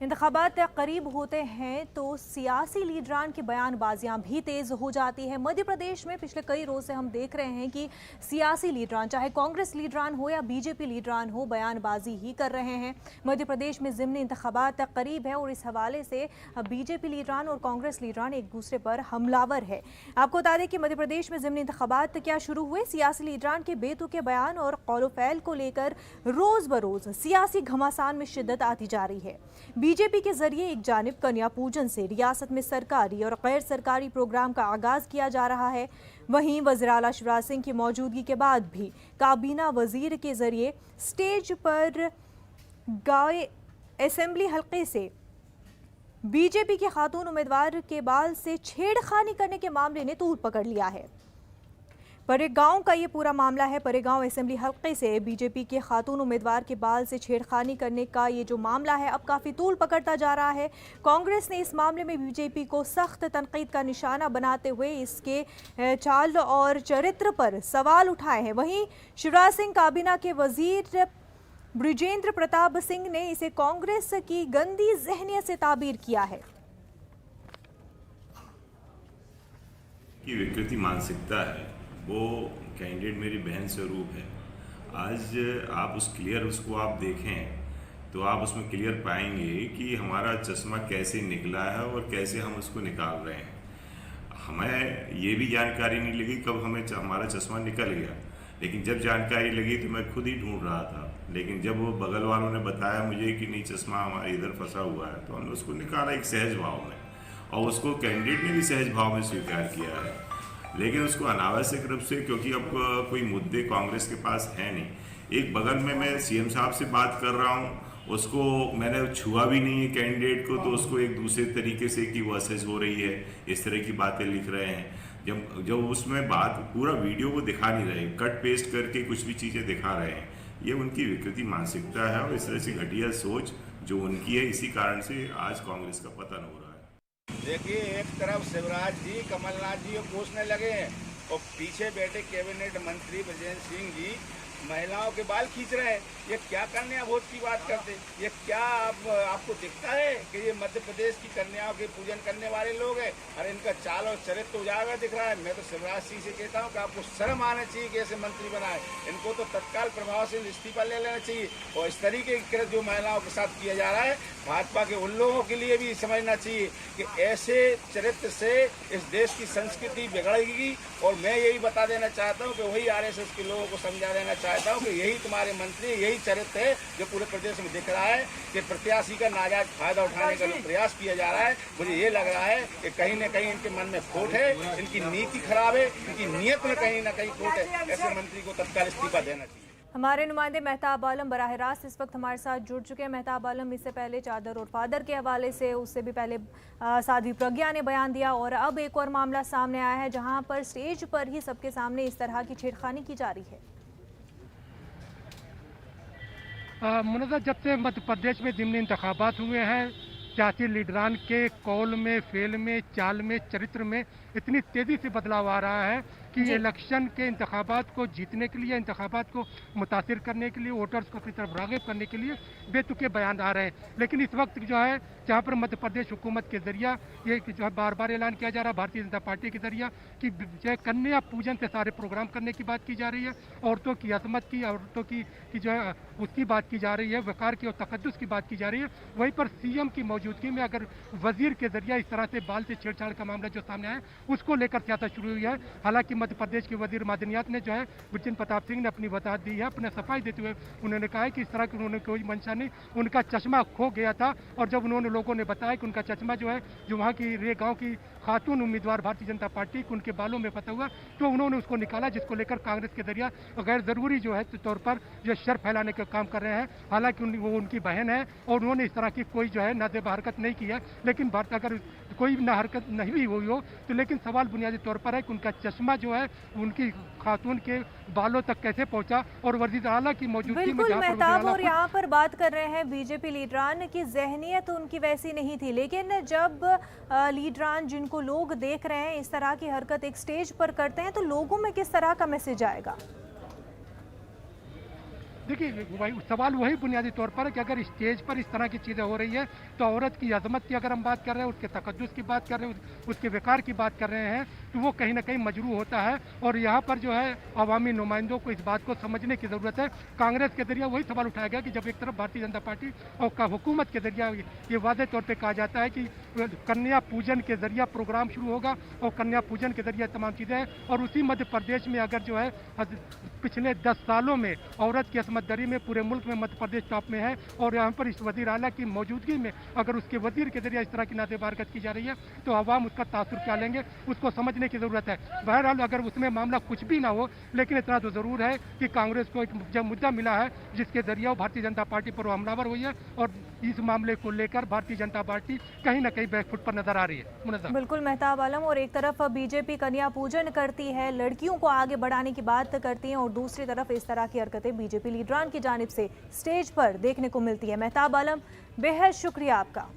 इंतखाबात करीब होते हैं तो सियासी लीडरान की बयानबाजियां भी तेज हो जाती है। मध्य प्रदेश में पिछले कई रोज से हम देख रहे हैं कि सियासी लीडरान, चाहे कांग्रेस लीडरान हो या बीजेपी लीडरान हो, बयानबाजी ही कर रहे हैं। मध्य प्रदेश में ज़िमनी इंतखाबात करीब है और इस हवाले से बीजेपी लीडरान और कांग्रेस लीडरान एक दूसरे पर हमलावर है। आपको बता दें कि मध्य प्रदेश में ज़िमनी इंतखाबात क्या शुरू हुए, सियासी लीडरान के बेतुके बयान और कौल-ओ-फैल को लेकर रोज बरोज सियासी घमासान में शिद्दत आती जा रही है। बीजेपी के जरिए एक जानिब कन्या पूजन से रियासत में सरकारी और गैर सरकारी प्रोग्राम का आगाज किया जा रहा है, वहीं वज़ीर आला शिवराज सिंह की मौजूदगी के बाद भी काबीना वजीर के जरिए स्टेज पर गाय असेंबली हलके से बीजेपी के खातून उम्मीदवार के बाल से छेड़खानी करने के मामले ने तूल पकड़ लिया है। परेगांव का ये पूरा मामला है। परेगांव असेंबली हल्के से बीजेपी के खातून उम्मीदवार के बाल से छेड़खानी करने का ये जो मामला है अब काफ़ी तूल पकड़ता जा रहा है। कांग्रेस ने इस मामले में बीजेपी को सख्त तनकीद का निशाना बनाते हुए इसके चाल और चरित्र पर सवाल उठाए हैं। वहीं शिवराज सिंह काबीना के वजीर बृजेंद्र प्रताप सिंह ने इसे कांग्रेस की गंदी ज़हनियत से ताबीर किया है। की विकृति मानसिकता है, वो कैंडिडेट मेरी बहन स्वरूप है। आज आप उसको आप देखें तो आप उसमें क्लियर पाएंगे कि हमारा चश्मा कैसे निकला है और कैसे हम उसको निकाल रहे हैं। हमें ये भी जानकारी नहीं लगी कब हमारा चश्मा निकल गया, लेकिन जब जानकारी लगी तो मैं खुद ही ढूंढ रहा था। लेकिन जब वो बगल वालों ने बताया मुझे कि नहीं, चश्मा हमारा इधर फंसा हुआ है, तो हमने उसको निकाला एक सहज भाव में, और उसको कैंडिडेट ने भी सहज भाव में स्वीकार किया है। लेकिन उसको अनावश्यक रूप से, क्योंकि अब कोई मुद्दे कांग्रेस के पास है नहीं, एक बगल में मैं सीएम साहब से बात कर रहा हूँ, उसको मैंने छुआ भी नहीं है कैंडिडेट को, तो उसको एक दूसरे तरीके से कि वो असेस हो रही है, इस तरह की बातें लिख रहे हैं। जब उसमें बात पूरा वीडियो को दिखा नहीं रहे, कट पेस्ट करके कुछ भी चीज़ें दिखा रहे हैं, ये उनकी विकृति मानसिकता है और इस तरह से घटिया सोच जो उनकी है, इसी कारण से आज कांग्रेस का पतन हो रहा है। देखिए, एक तरफ शिवराज जी कमलनाथ जी को कोसने लगे हैं और पीछे बैठे कैबिनेट मंत्री बृजेंद्र सिंह जी महिलाओं के बाल खींच रहे हैं। ये क्या कन्या भोज की बात करते, ये क्या आपको दिखता है कि ये मध्य प्रदेश की कन्याओं के पूजन करने वाले लोग हैं? अरे इनका चाल और चरित्र तो उजागर दिख रहा है। मैं तो शिवराज सिंह से कहता हूँ कि आपको शर्म आना चाहिए कि ऐसे मंत्री बनाए, इनको तो तत्काल प्रभाव से इस्तीफा ले लेना चाहिए। और इस तरीके की जो महिलाओं के साथ किया जा रहा है, भाजपा के उन लोगों के लिए भी समझना चाहिए कि ऐसे चरित्र से इस देश की संस्कृति बिगड़ेगी। और मैं यही बता देना चाहता हूँ कि वही आरएसएस के लोगों को समझा देना चाहता हूँ कि यही तुम्हारे मंत्री, यही चरित्र है जो पूरे प्रदेश में दिख रहा है कि प्रत्याशी का नाजायज फायदा उठाने का जो प्रयास किया जा रहा है। मुझे ये लग रहा है कि कहीं न कहीं इनके मन में खोट है, इनकी नीति खराब है, इनकी नीयत में कहीं न कहीं खोट है। ऐसे मंत्री को तत्काल इस्तीफा देना चाहिए। हमारे नुमाइंदे मेहताब आलम बराह रास्त इस वक्त हमारे साथ जुड़ चुके हैं। मेहताब आलम, इससे पहले चादर और फादर के हवाले से, उससे भी पहले साध्वी प्रज्ञा ने बयान दिया और अब एक और मामला सामने आया है जहां पर स्टेज पर ही सबके सामने इस तरह की छेड़खानी की जा रही है। मुनज़्ज़र, जब से मध्य प्रदेश में ज़िमनी इंतखाबात हुए हैं, सियासी लीडरान के कौल में, फेल में, चाल में, चरित्र में इतनी तेज़ी से बदलाव आ रहा है कि इलेक्शन के इंतखाबात को जीतने के लिए, इंतखाबात को मुतासिर करने के लिए, वोटर्स को अपनी तरफ राग़िब करने के लिए बेतुके बयान आ रहे हैं। लेकिन इस वक्त जो है, जहाँ पर मध्य प्रदेश हुकूमत के ज़रिया ये जो है बार बार ऐलान किया जा रहा है, भारतीय जनता पार्टी के ज़रिया, कि जो है कन्या पूजन से सारे प्रोग्राम करने की बात की जा रही है, औरतों की अजमत की, औरतों की जो है उसकी बात की जा रही है, वक़ार की और तक़द्दुस की बात की जा रही है। वहीं पर सीएम की मौजूदगी में अगर वजीर के जरिए इस तरह से बाल से छेड़छाड़ का मामला जो सामने आया, उसको लेकर सियासत शुरू हुई है। हालांकि मध्य प्रदेश के वजीर मादनियात ने जो है बृजेंद्र प्रताप सिंह ने अपनी वजाहत दी है, अपने सफाई देते हुए उन्होंने कहा है कि इस तरह की उन्होंने कोई मंशा नहीं, उनका चश्मा खो गया था। और जब उन्होंने लोगों ने बताया कि उनका चश्मा जो है, जो वहाँ की रे गाँव की खातून उम्मीदवार भारतीय जनता पार्टी के उनके बालों में फंसा हुआ, तो उन्होंने उसको निकाला, जिसको लेकर कांग्रेस के जरिए गैर जरूरी जो है तौर पर जो शर फैलाने का काम कर रहे हैं। हालांकि वो उनकी बहन है और उन्होंने इस तरह की कोई जो है नाजेब हरकत नहीं की है। लेकिन भारत अगर कोई ना हरकत नहीं भी हुई हो तो लेकिन सवाल बुनियादी तौर पर है कि उनका चश्मा जो है उनकी खातून के बालों तक कैसे पहुंचा और वजीर आला की मौजूदगी में। बिल्कुल मेहताब, और यहाँ पर बात कर रहे हैं बीजेपी लीडरान की ज़हनियत उनकी वैसी नहीं थी, लेकिन जब लीडरान जिनको लोग देख रहे हैं इस तरह की हरकत एक स्टेज पर करते हैं तो लोगों में किस तरह का मैसेज आएगा? देखिए भाई सवाल वही बुनियादी तौर पर है कि अगर स्टेज पर इस तरह की चीज़ें हो रही है तो औरत की अजमत की अगर हम बात कर रहे हैं, उसके तकद्दुस की बात कर रहे हैं, उसके विकार की बात कर रहे हैं, तो वो कहीं ना कहीं मजरू होता है। और यहाँ पर जो है अवामी नुमाइंदों को इस बात को समझने की ज़रूरत है। कांग्रेस के जरिए वही सवाल उठाया गया कि जब एक तरफ भारतीय जनता पार्टी और हुकूमत के जरिए ये वादे तौर पर कहा जाता है कि कन्या पूजन के जरिए प्रोग्राम शुरू होगा और कन्या पूजन के जरिए तमाम चीज़ें हैं, और उसी मध्य प्रदेश में अगर जो है पिछले 10 सालों में औरत की असमत दरी में पूरे मुल्क में मध्य प्रदेश टॉप में है, और यहाँ पर इस वजीर आला की मौजूदगी में अगर उसके वजीर के जरिए इस तरह की नाते हरकत की जा रही है तो अवाम उसका तासुर क्या लेंगे, उसको समझने की ज़रूरत है। बहरहाल अगर उसमें मामला कुछ भी ना हो, लेकिन इतना तो ज़रूर है कि कांग्रेस को एक मुद्दा मिला है जिसके जरिए वो भारतीय जनता पार्टी पर हमलावर हुई है, और इस मामले को लेकर भारतीय जनता पार्टी कहीं ना कहीं बैकफुट पर नजर आ रही है। मुनज़्ज़म बिल्कुल मेहताब आलम, और एक तरफ बीजेपी कन्या पूजन करती है, लड़कियों को आगे बढ़ाने की बात करती है, और दूसरी तरफ इस तरह की हरकतें बीजेपी लीडरान की जानिब से स्टेज पर देखने को मिलती है। मेहताब आलम, बेहद शुक्रिया आपका।